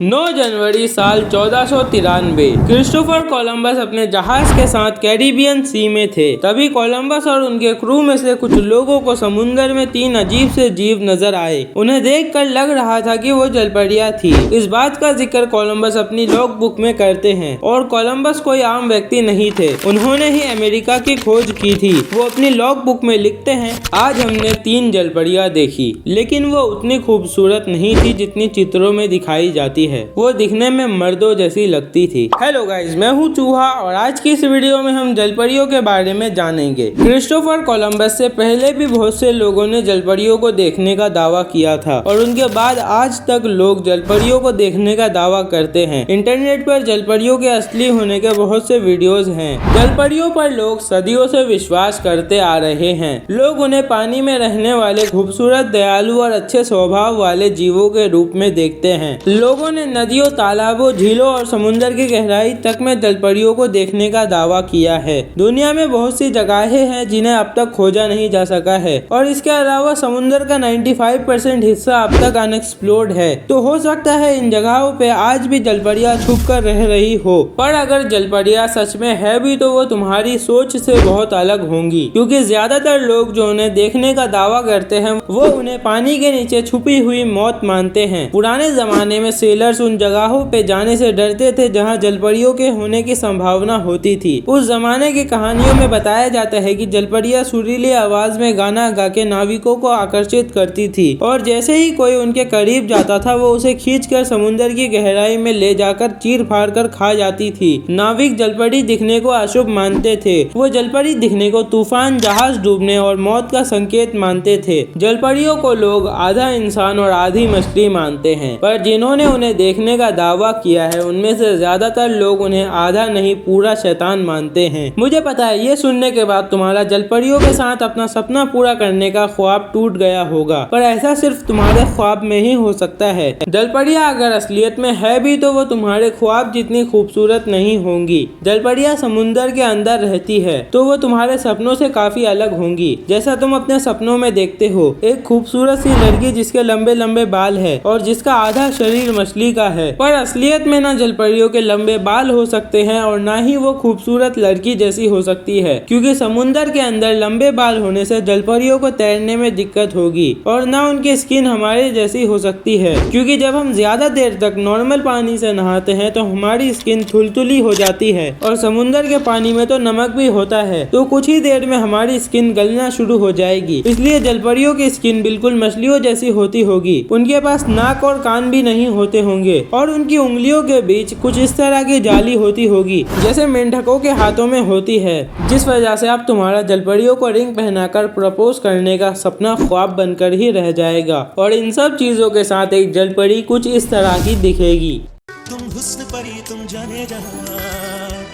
9 जनवरी साल 1493 Christopher Columbus अपने जहाज के साथ कैरिबियन सी में थे। तभी कोलंबस और उनके क्रू में से कुछ लोगों को समुद्र में 3 अजीब से जीव नजर आए। उन्हें देखकर लग रहा था कि वो जलपरियां थी। इस बात का जिक्र कोलंबस अपनी लॉग बुक में करते हैं। और कोलंबस कोई आम व्यक्ति नहीं थे, उन्होंने ही अमेरिका की खोज की थी। वो अपनी लॉग बुक में लिखते हैं, आज हमने 3 जलपरियां देखी, लेकिन वो उतनी खूबसूरत नहीं थी जितनी चित्रों में दिखाई जाती है। वो दिखने में मर्दों जैसी लगती थी। हेलो गाइस, मैं हूँ चूहा और आज की इस वीडियो में हम जलपरियों के बारे में जानेंगे। क्रिस्टोफर कोलंबस से पहले भी बहुत से लोगों ने जलपरियों को देखने का दावा किया था और उनके बाद आज तक लोग जलपरियों को देखने का दावा करते हैं। इंटरनेट पर जलपरियों के असली होने के बहुत से वीडियोस हैं। जलपरियों पर लोग सदियों से विश्वास करते आ रहे हैं। लोग उन्हें पानी में रहने वाले खूबसूरत, दयालु और अच्छे स्वभाव वाले जीवों के रूप में देखते हैं। लोगों ने नदियों, तालाबों, झीलों और समुद्र की गहराई तक में जलपरियों को देखने का दावा किया है। दुनिया में बहुत सी जगहें हैं जिन्हें अब तक खोजा नहीं जा सका है और इसके अलावा समुद्र का 95% हिस्सा अब तक अनएक्सप्लोर्ड है। तो हो सकता है इन जगहों पे आज भी जलपरियां छुप कर रह रही हो। पर अगर जलपरियां सच में है भी तो वो तुम्हारी सोच से बहुत अलग होंगी, क्योंकि ज्यादातर लोग जो उन्हें देखने का दावा करते हैं वो उन्हें पानी के नीचे छुपी हुई मौत मानते हैं। पुराने जमाने में सेलर्स उन जगहों पे जाने से डरते थे जहां जलपरियों के होने की संभावना होती थी। उस जमाने की कहानियों में बताया जाता है कि जलपरियां सुरीली आवाज में गाना गा के नाविकों को आकर्षित करती थी और जैसे ही कोई उनके करीब जाता था वो उसे खींचकर समुद्र की गहराई में ले जाकर चीर फाड़ कर खा जाती थी। नाविक जलपरी दिखने को अशुभ मानते थे। वो जलपरी दिखने को तूफान, जहाज डूबने और मौत का संकेत मानते थे। जलपरियों को लोग आधा इंसान और आधी मछली मानते हैं, पर जिन्होंने उन्हें देखने का दावा किया है उनमें से ज्यादातर लोग उन्हें आधा नहीं पूरा शैतान मानते हैं। मुझे पता है ये सुनने के बाद तुम्हारा जलपरियों के साथ अपना सपना पूरा करने का ख्वाब टूट गया होगा, पर ऐसा सिर्फ तुम्हारे ख्वाब में ही हो सकता है। जलपरियां अगर असलियत में है भी तो वो तुम्हारे ख्वाब जितनी खूबसूरत नहीं होंगी। जलपरियां समुद्र के अंदर रहती है तो वो तुम्हारे सपनों से काफी अलग होंगी। जैसा तुम अपने सपनों में देखते हो, एक खूबसूरत सी लड़की जिसके लंबे लंबे बाल है और जिसका आधा शरीर मछली का है, पर असलियत में ना जलपरियों के लंबे बाल हो सकते हैं और ना ही वो खूबसूरत लड़की जैसी हो सकती है, क्योंकि समुद्र के अंदर लंबे बाल होने से जलपरियों को तैरने में दिक्कत होगी और ना उनकी स्किन हमारे जैसी हो सकती है, क्योंकि जब हम ज्यादा देर तक नॉर्मल पानी से नहाते हैं तो हमारी स्किन थुलथुली हो जाती है और समुद्र के पानी में तो नमक भी होता है, तो कुछ ही देर में हमारी स्किन गलना शुरू हो जाएगी। इसलिए जलपरियों की स्किन बिल्कुल मछलियों जैसी होती होगी। उनके पास नाक और कान भी नहीं होते होंगे और उनकी उंगलियों के बीच कुछ इस तरह की जाली होती होगी जैसे मेंढकों के हाथों में होती है, जिस वजह से अब तुम्हारा जलपरियों को रिंग पहनाकर प्रपोज करने का सपना ख्वाब बनकर ही रह जाएगा। और इन सब चीजों के साथ एक जलपरी कुछ इस तरह की दिखेगी। तुम हुस्न परी तुम जाने जहां,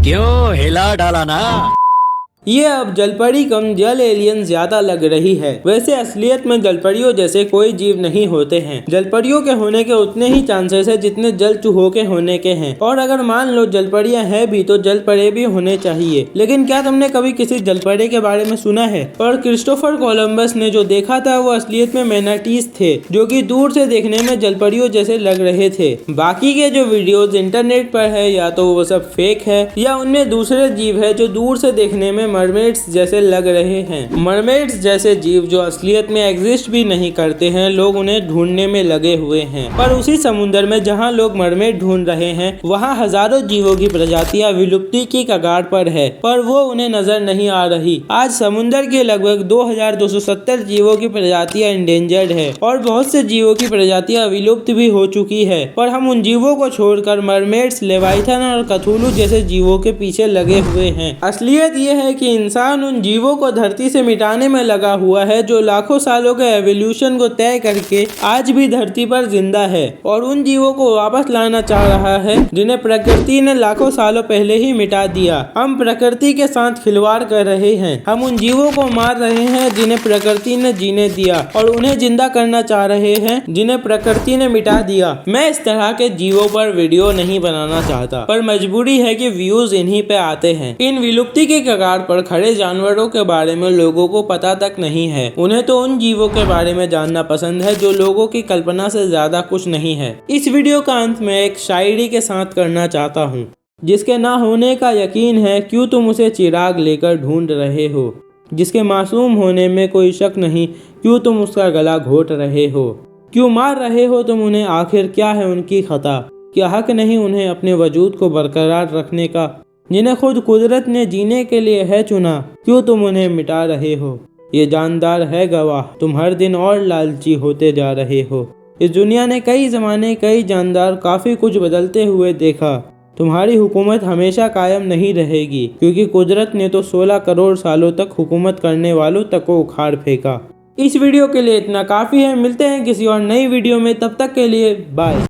क्यों हिला डाला ना। ये अब जलपरी कम जल एलियन ज्यादा लग रही है। वैसे असलियत में जलपरियों जैसे कोई जीव नहीं होते हैं। जलपरियों के होने के उतने ही चांसेस है जितने जल चूहों के होने के हैं, और अगर मान लो जलपरियां हैं भी तो जलपरे भी होने चाहिए। लेकिन क्या तुमने कभी किसी जलपरे के बारे में सुना है? और क्रिस्टोफर कोलंबस ने जो देखा था वो असलियत में मैनाटीज थे, जो कि दूर से देखने में जलपरियों जैसे लग रहे थे। बाकी के जो वीडियोज इंटरनेट पर है या तो वो सब फेक है या उनमें दूसरे जीव है जो दूर से देखने में मरमेड्स जैसे लग रहे हैं। मरमेड्स जैसे जीव जो असलियत में एग्जिस्ट भी नहीं करते हैं, लोग उन्हें ढूंढने में लगे हुए हैं। पर उसी समुद्र में जहां लोग मरमेड ढूंढ रहे हैं वहां हजारों जीवों की प्रजातियां विलुप्ति की कगार पर है, पर वो उन्हें नजर नहीं आ रही। आज समुद्र के लगभग 2270 जीवों की प्रजातियां इंडेंजर्ड है और बहुत से जीवों की प्रजातियां विलुप्त भी हो चुकी है। पर हम उन जीवों को छोड़कर मरमेड्स, लेवाइथन और कथुलू जैसे जीवों के पीछे लगे हुए हैं। असलियत ये है कि इंसान उन जीवों को धरती से मिटाने में लगा हुआ है जो लाखों सालों के एवोल्यूशन को तय करके आज भी धरती पर जिंदा है, और उन जीवों को वापस लाना चाह रहा है जिन्हें प्रकृति ने लाखों सालों पहले ही मिटा दिया। हम प्रकृति के साथ खिलवाड़ कर रहे हैं। हम उन जीवों को मार रहे हैं जिन्हें प्रकृति ने जीने दिया और उन्हें जिंदा करना चाह रहे हैं जिन्हें प्रकृति ने मिटा दिया। मैं इस तरह के जीवों पर वीडियो नहीं बनाना चाहता, पर मजबूरी है कि व्यूज इन्हीं पे आते हैं। इन विलुप्ति के कगार पर खड़े जानवरों के बारे में लोगों को पता तक नहीं है। उन्हें तो उन जीवों के बारे में जानना पसंद है जो लोगों की कल्पना से ज्यादा कुछ नहीं है। इस वीडियो का अंत में एक शायरी के साथ करना चाहता हूँ, जिसके ना होने का यकीन है, क्यों तुम उसे चिराग लेकर ढूंढ रहे हो। जिसके मासूम होने में कोई शक नहीं, क्यों तुम उसका गला घोट रहे हो। क्यों मार रहे हो तुम उन्हें, आखिर क्या है उनकी खता। क्या हक नहीं उन्हें अपने वजूद को बरकरार रखने का, जिन्हें खुद कुदरत ने जीने के लिए है चुना। क्यों तुम उन्हें मिटा रहे हो। ये जानदार है गवाह, तुम हर दिन और लालची होते जा रहे हो। इस दुनिया ने कई ज़माने, कई जानदार, काफ़ी कुछ बदलते हुए देखा। तुम्हारी हुकूमत हमेशा कायम नहीं रहेगी, क्योंकि कुदरत ने तो 16 करोड़ सालों तक हुकूमत करने वालों तक को उखाड़ फेंका। इस वीडियो के लिए इतना काफ़ी है। मिलते हैं किसी और नई वीडियो में, तब तक के लिए बाय।